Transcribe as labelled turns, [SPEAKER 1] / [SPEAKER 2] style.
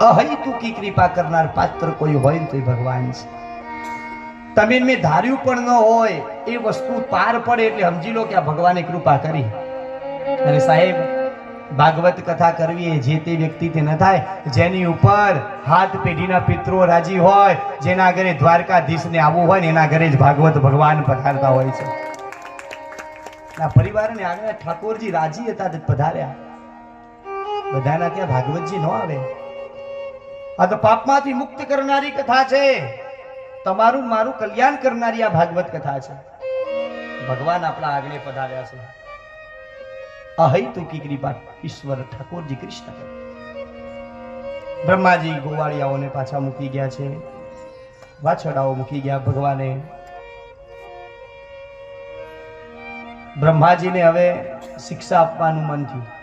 [SPEAKER 1] અહૈતુકી કૃપા કરનાર પાત્ર કોઈ હોય તો એ ભગવાન છે. તમે મેં ધાર્યું પણ ન હોય એ વસ્તુ પાર પડે એટલે સમજી લો કે આ ભગવાને કૃપા કરી. અને સાહેબ, ભાગવત કથા કરવી એ જે તે વ્યક્તિથી ન થાય જેની ઉપર હાથ પેઢીના પિતરો રાજી હોય, જેના ઘરે દ્વારકાધીશને આવવું હોય ને એના ઘરે જ ભાગવત ભગવાન પધારતા હોય છે. આ પરિવારને આગળ ઠાકોરજી રાજી હતા તે પધાર્યા. બધાના ત્યાં ભાગવતજી ન આવે. આ તો પાપમાંથી મુક્ત કરનારી કથા છે. તમારું મારું કલ્યાણ કરનારી આ ભાગવત કથા છે. ભગવાન આપણા આગળ પધાર્યા છે. અહૈતુકી કૃપા ઈશ્વર ઠાકોરજી કૃષ્ણ. બ્રહ્માજી ગોવાળિયાઓને પાછા મૂકી ગયા છે, વાછડાઓ મૂકી ગયા. ભગવાને બ્રહ્માજીને હવે શિક્ષા આપવાનું મન થયું.